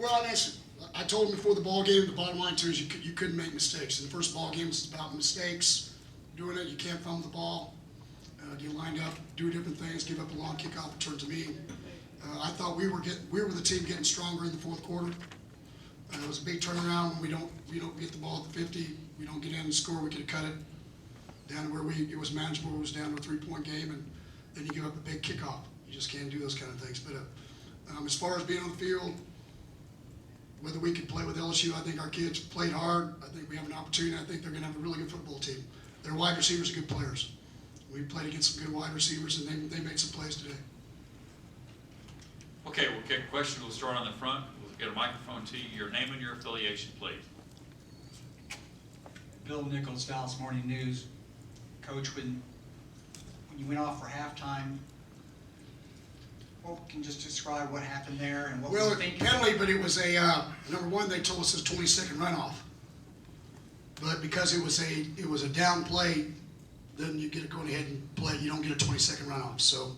Well, I told him before the ball game, the bottom line too is you couldn't make mistakes. In the first ball game, it's about mistakes. Doing it, you can't fumble the ball. Get lined up, do different things, give up a long kickoff return to me. I thought we were the team getting stronger in the fourth quarter. It was a big turnaround when we don't get the ball at the 50. We don't get in and score. We could have cut it down to where it was manageable. It was down to a 3-point game, and then you give up a big kickoff. You just can't do those kind of things. But as far as being on the field, whether we could play with LSU, I think our kids played hard. I think we have an opportunity. I think they're going to have a really good football team. Their wide receivers are good players. We played against some good wide receivers, and they made some plays today. Okay, we'll get a question. We'll start on the front. We'll get a microphone to you. Your name and your affiliation, please. Bill Nichols, Dallas Morning News. Coach, when you went off for halftime, can you just describe what happened there and what was the thinking? Penalty, but it was a number one. They told us it was 20-second runoff, but because it was a down play, then you get it going ahead and play. You don't get a 20-second runoff. So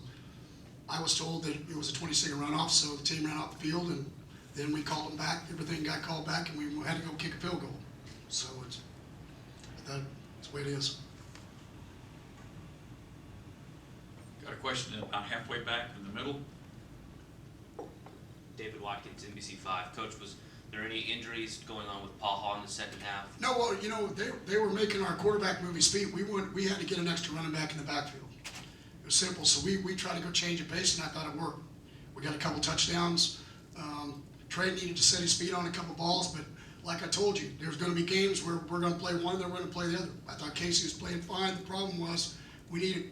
I was told that it was a 20-second runoff, so the team ran off the field, and then we called them back. Everything got called back, and we had to go kick a field goal. So that's the way it is. Got a question about halfway back in the middle. David Watkins, NBC5. Coach, was there any injuries going on with Paul Hall in the second half? No, well, they were making our quarterback move his feet. We had to get an extra running back in the backfield. It was simple, so we tried to go change the pace, and I thought it worked. We got a couple touchdowns. Trey needed to set his feet on a couple balls, but like I told you, there's going to be games where we're going to play one, and they're going to play the other. I thought Casey was playing fine. The problem was we needed,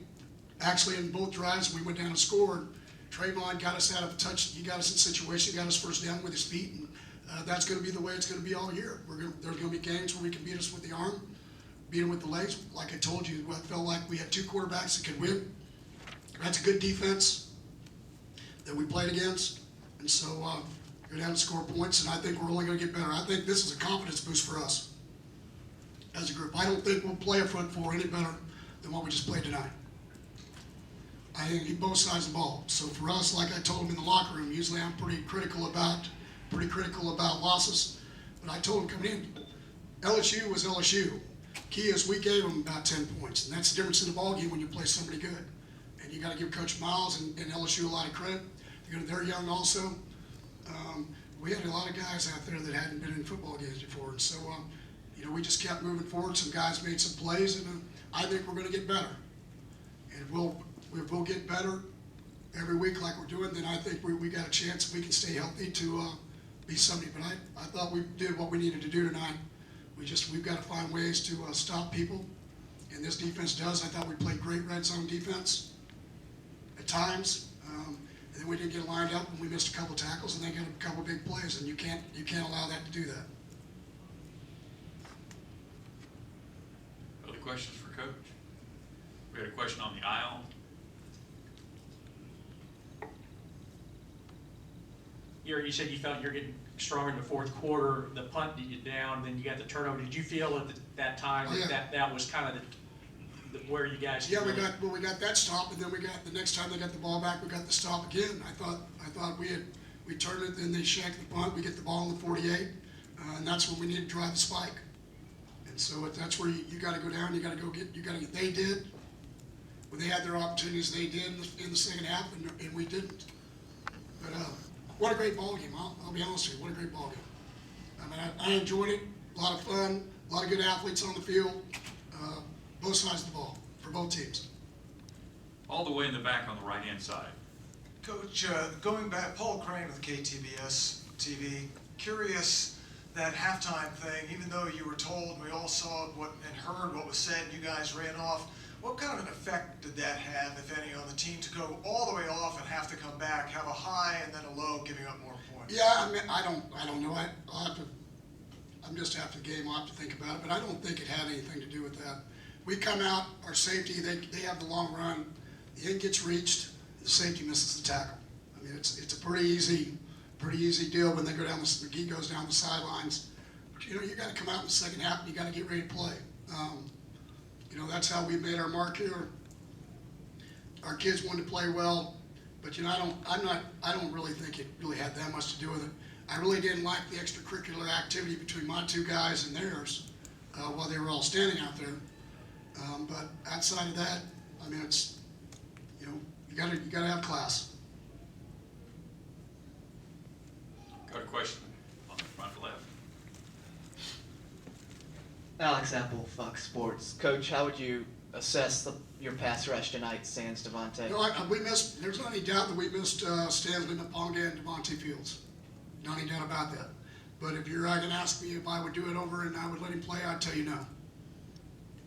actually in both drives, we went down and scored. Trayvon got us out of touch. He got us in situation, got us first down with his feet, and that's going to be the way it's going to be all year. There's going to be games where we can beat us with the arm, beat them with the legs. Like I told you, I felt like we had two quarterbacks that could win. That's a good defense that we played against, and so go down and score points, and I think we're only going to get better. I think this is a confidence boost for us as a group. I don't think we'll play a front four any better than what we just played tonight. I think both sides of the ball. So for us, like I told him in the locker room, usually I'm pretty critical about losses, but I told him coming in, LSU was LSU. Key is we gave them about 10 points, and that's the difference in the ball game when you play somebody good. And you got to give Coach Miles and LSU a lot of credit. They're young also. We had a lot of guys out there that hadn't been in football games before, and so we just kept moving forward. Some guys made some plays, and I think we're going to get better. And if we'll get better every week like we're doing, then I think we got a chance if we can stay healthy to be somebody. But I thought we did what we needed to do tonight. We've got to find ways to stop people, and this defense does. I thought we played great red zone defense at times. And then we didn't get lined up, and we missed a couple tackles, and they got a couple big plays, and you can't allow that to do that. Other questions for Coach? We had a question on the aisle. You said you felt you're getting stronger in the fourth quarter. The punt did you down, then you got the turnover. Did you feel at that time that was kind of where you guys? Yeah, we got that stop, and then we got the next time they got the ball back, we got the stop again. I thought we turned it, then they shanked the punt. We get the ball in the 48, and that's when we need to drive the spike. And so that's where you got to go down. You got to go get. They did. When they had their opportunities, they did in the second half, and we didn't. But what a great ball game! I'll be honest with you. What a great ball game. I mean, I enjoyed it. A lot of fun. A lot of good athletes on the field. Both sides of the ball for both teams. All the way in the back on the right-hand side. Coach, going back, Paul Crane with KTBS TV, curious that halftime thing, even though you were told, we all saw and heard what was said, you guys ran off, what kind of an effect did that have, if any, on the team to go all the way off and have to come back, have a high and then a low, giving up more points? Yeah, I mean, I don't know. I'm just after the game, I'll have to think about it, but I don't think it had anything to do with that. We come out, our safety, they have the long run, the end gets reached, the safety misses the tackle. I mean, it's a pretty easy deal when they go down, McGee goes down the sidelines. But, you got to come out in the second half and you got to get ready to play. That's how we made our mark here. Our kids wanted to play well, but I don't really think it really had that much to do with it. I really didn't like the extracurricular activity between my two guys and theirs while they were all standing out there. But outside of that, I mean, it's, you know, you gotta have class. Got a question on the front left. Alex Apple, Fox Sports. Coach, how would you assess your pass rush tonight, sans Devontae? No, we missed, there's not any doubt that we missed Stanley Maponga and Devontae Fields. Not any doubt about that. But if you're going to ask me if I would do it over and I would let him play, I'd tell you no.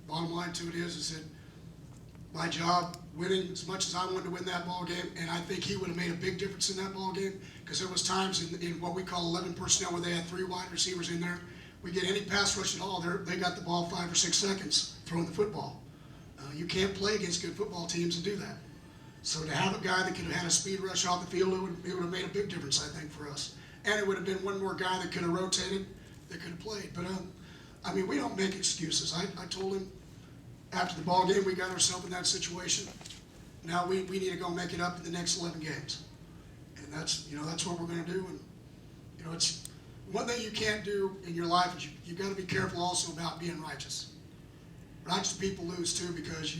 Bottom line to it is that my job, winning as much as I wanted to win that ball game, and I think he would have made a big difference in that ball game, because there was times in what we call 11 personnel where they had 3 wide receivers in there. We get any pass rush at all, they got the ball 5 or 6 seconds throwing the football. You can't play against good football teams and do that. So to have a guy that could have had a speed rush off the field, it would have made a big difference, I think, for us. And it would have been one more guy that could have rotated, that could have played. But, I mean, we don't make excuses. I told him after the ball game, we got ourselves in that situation. Now we need to go make it up in the next 11 games. And that's, you know, that's what we're going to do. And, you know, it's one thing you can't do in your life is you got to be careful also about being righteous. Righteous people lose too, because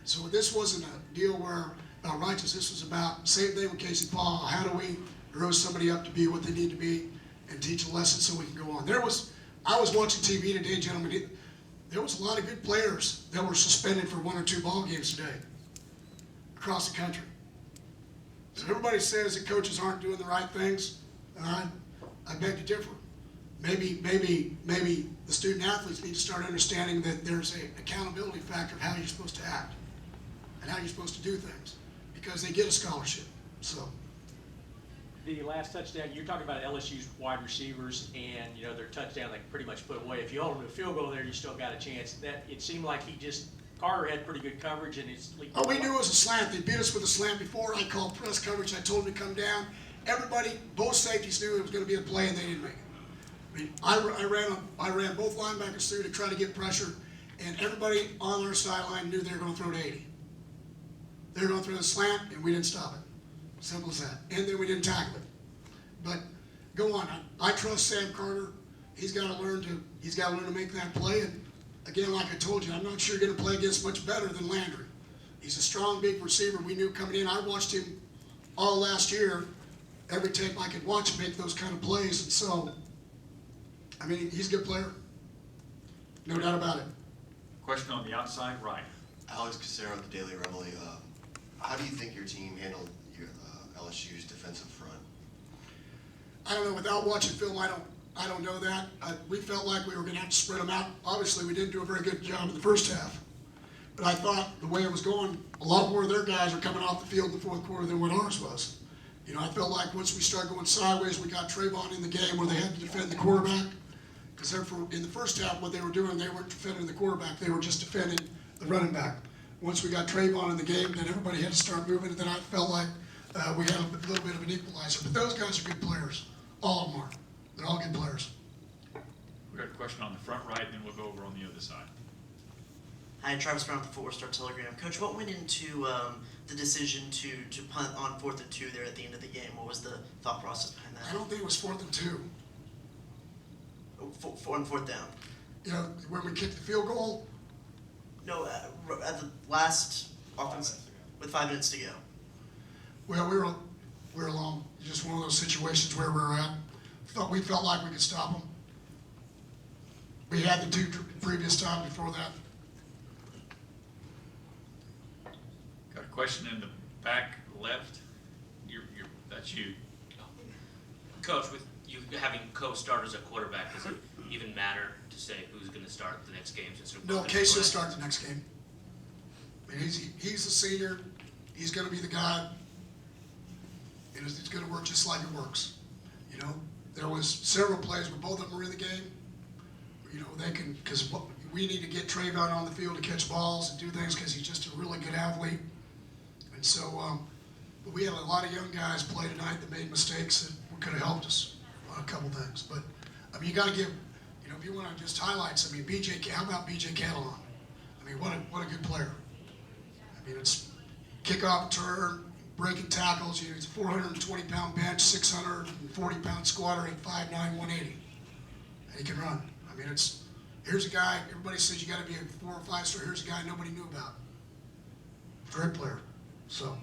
so this wasn't a deal where about righteous. This was about, same thing with Casey Paul. How do we grow somebody up to be what they need to be and teach a lesson so we can go on? I was watching TV today, gentlemen. There was a lot of good players that were suspended for 1 or 2 ball games today across the country. So everybody says that coaches aren't doing the right things. I beg to differ. Maybe the student athletes need to start understanding that there's an accountability factor of how you're supposed to act and how you're supposed to do things, because they get a scholarship. So The last touchdown, you're talking about LSU's wide receivers and, you know, their touchdown they pretty much put away. If you hold them to a field goal there, you still got a chance. That it seemed like Carter had pretty good coverage, and it's. all we knew was a slant. They beat us with a slant before. I called press coverage. I told them to come down. Everybody, both safeties knew it was going to be a play, and they didn't make it. I mean, I ran both linebackers through to try to get pressure, and everybody on our sideline knew they were going to throw to 80. They were going to throw the slant, and we didn't stop it. Simple as that. And then we didn't tackle it. But go on. I trust Sam Carter. He's got to learn to make that play. And again, like I told you, I'm not sure you're going to play against much better than Landry. He's a strong, big receiver. We knew coming in. I watched him all last year. Every tape I could watch him make those kind of plays. And so, I mean, he's a good player. No doubt about it. Question on the outside right. Alex Casero at the Daily Reveille. How do you think your team handled your LSU's defensive front? I don't know. Without watching film, I don't know that. We felt like we were going to have to spread them out. Obviously, we didn't do a very good job in the first half. But I thought the way it was going, a lot more of their guys are coming off the field in the fourth quarter than what ours was. You know, I felt like once we started going sideways, we got Trayvon in the game where they had to defend the quarterback. Because in the first half, what they were doing, they weren't defending the quarterback. They were just defending the running back. Once we got Trayvon in the game, then everybody had to start moving, and then I felt like we had a little bit of an equalizer. But those guys are good players. All of them are. They're all good players. We got a question on the front right, and then we'll go over on the other side. Hi, Travis Brown with the Fort Worth Star Telegram. Coach, what went into the decision to punt on 4th and 2 there at the end of the game? What was the thought process behind that? I don't think it was 4th and 2. On 4th down. You know, when we kicked the field goal, No, at the last offense with 5 minutes to go. well, we were alone. Just one of those situations where we're at. We felt like we could stop them. We had the 2 previous times before that. Got a question in the back left. That's you. Coach, with you having co-starters at quarterback, does it even matter to say who's going to start the next game? Since No, Case will start the next game. I mean, he's the senior. He's going to be the guy. And it's going to work just like it works. You know, there was several plays where both of them were in the game. You know, they can, because we need to get Trayvon on the field to catch balls and do things because he's just a really good athlete. And so, but we had a lot of young guys play tonight that made mistakes that could have helped us on a couple things. But, I mean, you got to give, you know, if you want to just highlights, I mean, how about B.J. Catalon? I mean, what a good player. I mean, it's kickoff return, breaking tackles. He's a 420-pound bench, 640-pound squatter at 5'9", 180. And he can run. I mean, here's a guy, everybody says you got to be a 4 or 5 star. Here's a guy nobody knew about. Great player. So.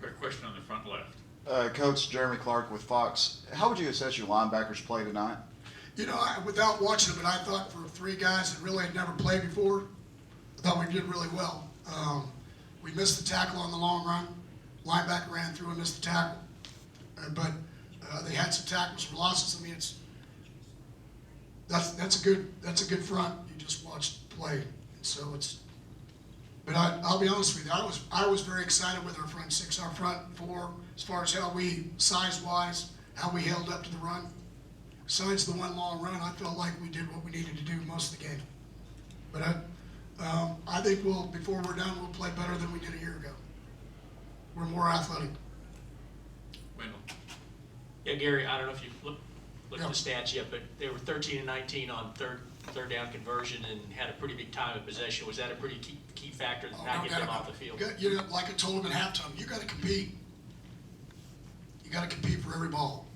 Got a question on the front left. Coach Jeremy Clark with Fox. How would you assess your linebackers play tonight? You know, without watching it, but I thought for 3 guys that really had never played before, I thought we did really well. We missed the tackle on the long run. Linebacker ran through and missed the tackle. But they had some tackles for losses. I mean, that's a good front. You just watched play. So but I'll be honest with you, I was very excited with our front 6, our front 4, as far as how we, size-wise, how we held up to the run. Besides the one long run, I felt like we did what we needed to do most of the game. But I think before we're done, we'll play better than we did a year ago. We're more athletic. Wendell. Yeah, Gary, I don't know if you've looked at the stats yet, but they were 13 and 19 on third down conversion and had a pretty big time of possession. Was that a pretty key factor to not get them off the field? You know, like I told them at halftime, you got to compete. You got to compete for every ball.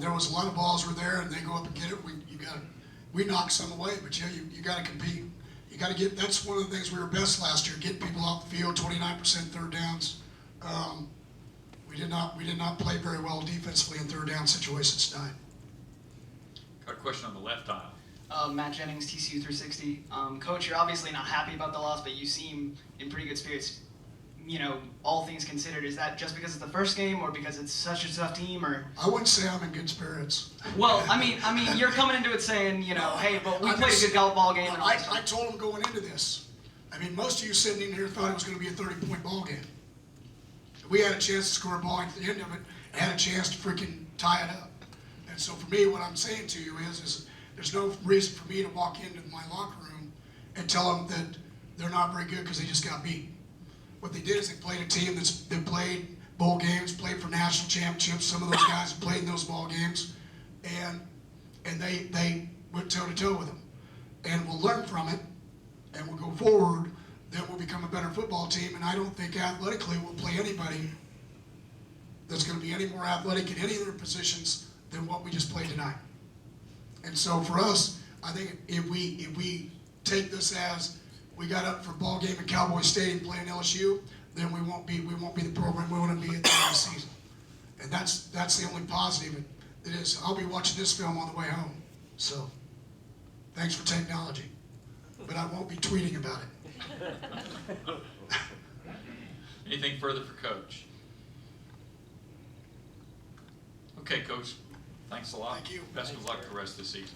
There was a lot of balls were there, and they go up and get it. We knocked some away, but yeah, you got to compete. You got to get. That's one of the things we were best last year, getting people off the field. 29% third downs. We did not play very well defensively in third down situations tonight. Got a question on the left aisle. Matt Jennings, TCU 360. Coach, you're obviously not happy about the loss, but you seem in pretty good spirits. You know, all things considered, is that just because it's the first game, or because it's such a tough team, or? I wouldn't say I'm in good spirits. Well, I mean, you're coming into it saying, you know, hey, but we played a good golf ball game. And all I told them going into this. I mean, most of you sitting in here thought it was going to be a 30-point ball game. We had a chance to score a ball at the end of it, and had a chance to freaking tie it up. And so for me, what I'm saying to you is there's no reason for me to walk into my locker room and tell them that they're not very good because they just got beat. What they did is they played a team that played bowl games, played for national championships. Some of those guys have played in those ball games, and they went toe-to-toe with them. And we'll learn from it, and we'll go forward. Then we'll become a better football team, and I don't think athletically we'll play anybody that's going to be any more athletic in any of their positions than what we just played tonight. And so for us, I think if we take this as we got up for a ball game at Cowboy Stadium playing LSU, then we won't be the program we want to be at the end of the season. And that's the only positive it is. I'll be watching this film on the way home. So thanks for technology. But I won't be tweeting about it. Anything further for Coach? Okay, Coach. Thanks a lot. Thank you. Best of luck the rest of the season.